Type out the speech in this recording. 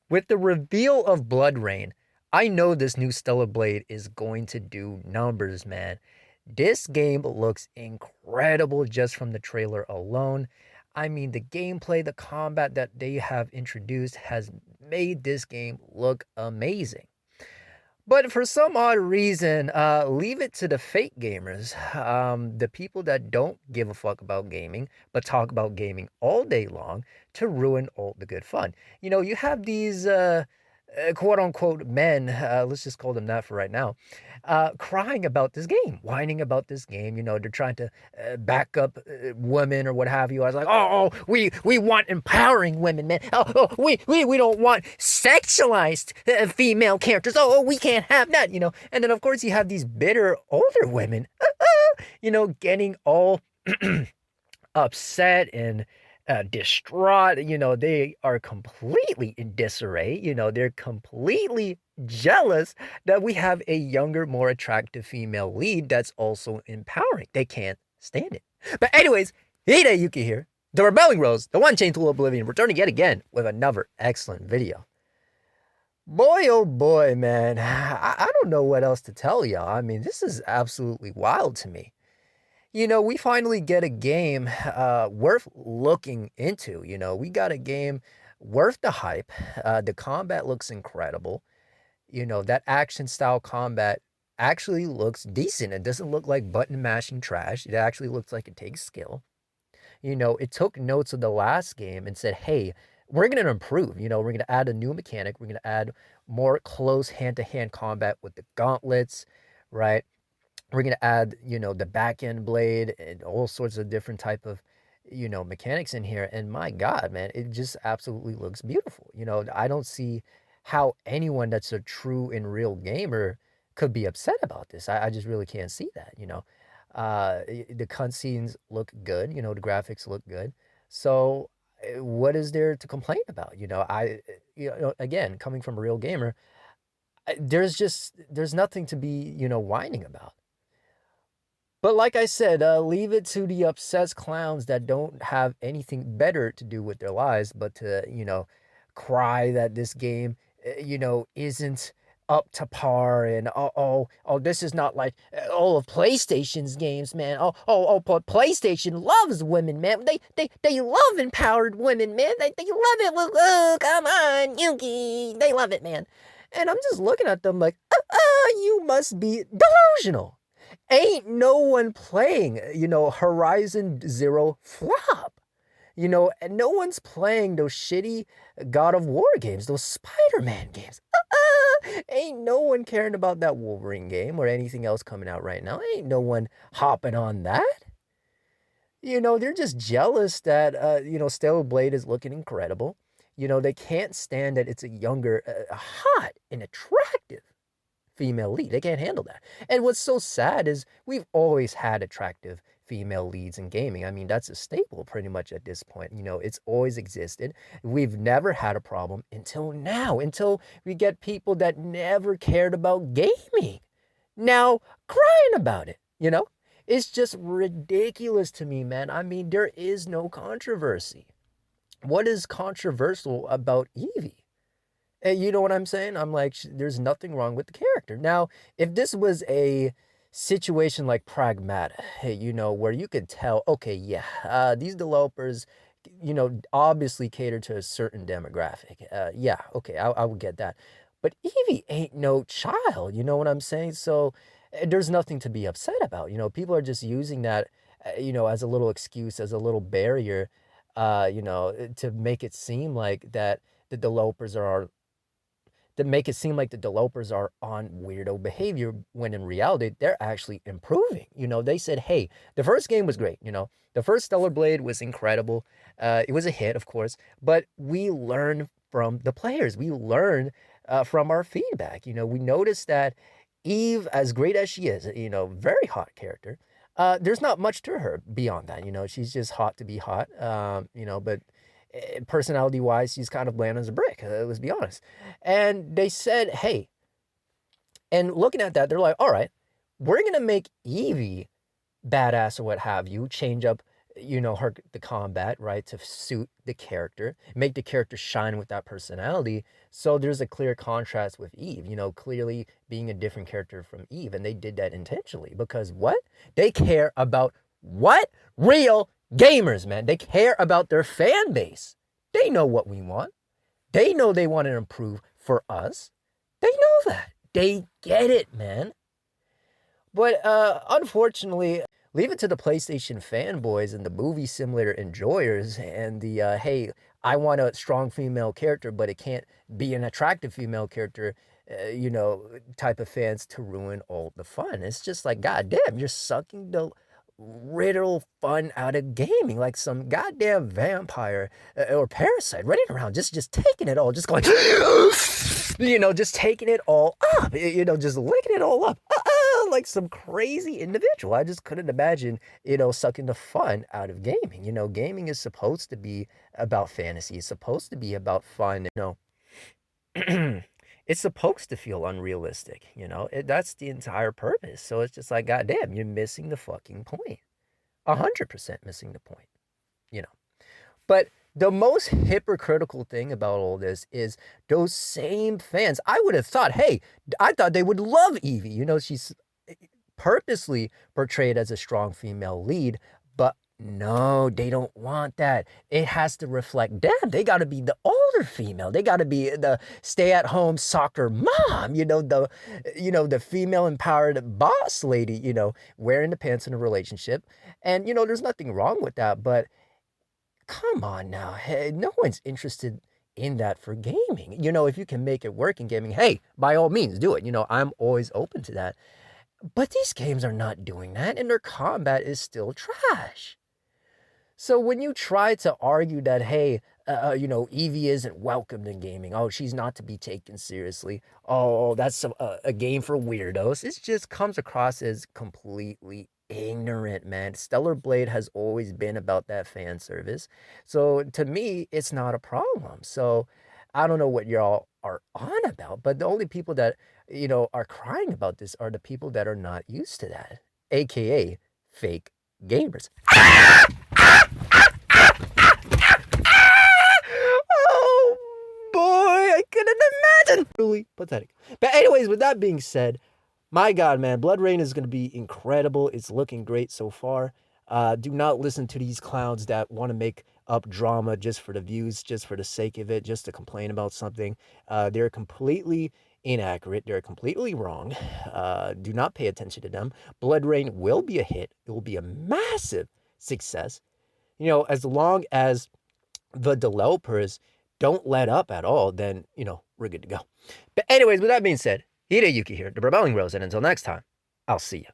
With the reveal of Bloodrain, I know this new Stellar Blade is going to do numbers, man. This game looks incredible just from the trailer alone. I mean, the gameplay, the combat that they have introduced has made this game look amazing. But for some odd reason, leave it to the fake gamers, the people that don't give a fuck about gaming, but talk about gaming all day long to ruin all the good fun. You have these quote unquote men, let's just call them that for right now, crying about this game, whining about this game. They're trying to back up women or what have you. I was like, we want empowering women, man. We don't want sexualized female characters. We can't have that. And then of course you have these bitter older women, getting all upset and distraught. They are completely in disarray. They're completely jealous that we have a younger, more attractive female lead that's also empowering. They can't stand it. But anyways, Hide Yuki here, the Rebelling Rose, the One Chain Tool of Oblivion, returning yet again with another excellent video. Boy, oh boy, man, I don't know what else to tell y'all. I mean, this is absolutely wild to me. We finally get a game worth looking into. We got a game worth the hype. The combat looks incredible. That action style combat actually looks decent. It doesn't look like button mashing trash. It actually looks like it takes skill. It took notes of the last game and said, hey, we're going to improve. We're going to add a new mechanic. We're going to add more close hand-to-hand combat with the gauntlets, right? We're going to add, the back end blade and all sorts of different type of, mechanics in here. And my God, man, it just absolutely looks beautiful. I don't see how anyone that's a true and real gamer could be upset about this. I just really can't see that. The cutscenes look good. The graphics look good. So what is there to complain about? Again, coming from a real gamer, there's nothing to be, whining about. But like I said, leave it to the obsessed clowns that don't have anything better to do with their lives but to, cry that this game, isn't up to par and this is not like all of PlayStation's games, man. But PlayStation loves women, man. They love empowered women, man. They love it. Oh, come on, Yuki. They love it, man. And I'm just looking at them like, you must be delusional. Ain't no one playing, Horizon Zero flop. And no one's playing those shitty God of War games, those Spider-Man games. Ain't no one caring about that Wolverine game or anything else coming out right now. Ain't no one hopping on that. They're just jealous that, Stellar Blade is looking incredible. They can't stand that it's a younger, hot and attractive female lead. They can't handle that. And what's so sad is we've always had attractive female leads in gaming. I mean, that's a staple pretty much at this point. It's always existed. We've never had a problem until now, until we get people that never cared about gaming now crying about it. It's just ridiculous to me, man. I mean, there is no controversy. What is controversial about Evie? You know what I'm saying? I'm like, there's nothing wrong with the character. Now, if this was a situation like Pragmata, where you could tell, okay, yeah, these developers, obviously cater to a certain demographic. Yeah, okay, I would get that. But Evie ain't no child, you know what I'm saying? So there's nothing to be upset about. People are just using that, as a little excuse, as a little barrier, to make it seem like that the developers are on weirdo behavior when in reality they're actually improving. They said, hey, the first game was great. The first Stellar Blade was incredible. It was a hit, of course, but we learned from the players. We learned from our feedback. We noticed that Eve, as great as she is, very hot character, there's not much to her beyond that. She's just hot to be hot, but personality wise, she's kind of bland as a brick. Let's be honest. And they said, hey, and looking at that, they're like, all right, we're going to make Evie badass or what have you, change up, the combat, right, to suit the character, make the character shine with that personality. So there's a clear contrast with Eve, clearly being a different character from Eve. And they did that intentionally because what? They care about what? Real gamers, man. They care about their fan base. They know what we want. They know they want to improve for us. They know that. They get it, man. But unfortunately, leave it to the PlayStation fanboys and the movie simulator enjoyers and the hey, I want a strong female character, but it can't be an attractive female character, type of fans to ruin all the fun. It's just like, goddamn, you're sucking the riddle fun out of gaming like some goddamn vampire or parasite running around, just taking it all, just going, just taking it all up, just licking it all up. Like some crazy individual. I just couldn't imagine, sucking the fun out of gaming. Gaming is supposed to be about fantasy. It's supposed to be about fun. It's supposed to feel unrealistic. That's the entire purpose. So it's just like, goddamn, you're missing the fucking point. 100% missing the point. But the most hypocritical thing about all this is those same fans. I would have thought, hey, I thought they would love Evie. She's purposely portrayed as a strong female lead, but no, they don't want that. It has to reflect them. They got to be the older female. They got to be the stay-at-home soccer mom, the female empowered boss lady, wearing the pants in a relationship. And, there's nothing wrong with that, but come on now. Hey, no one's interested in that for gaming. If you can make it work in gaming, hey, by all means, do it. I'm always open to that. But these games are not doing that, and their combat is still trash. So when you try to argue that, hey, Evie isn't welcomed in gaming. Oh, she's not to be taken seriously. Oh, that's a game for weirdos. It just comes across as completely ignorant, man. Stellar Blade has always been about that fan service. So to me, it's not a problem. So I don't know what y'all are on about, but the only people that, are crying about this are the people that are not used to that, aka fake gamers. Oh boy, I couldn't imagine. Really pathetic. But anyways, with that being said, my God, man, BloodRayne is going to be incredible. It's looking great so far. Do not listen to these clowns that want to make up drama just for the views, just for the sake of it, just to complain about something. They're completely inaccurate. They're completely wrong. Do not pay attention to them. BloodRayne will be a hit. It will be a massive success. As long as the developers don't let up at all, then, we're good to go. But anyways, with that being said, Hideyuki here, the Rebelling Rose, and until next time, I'll see you.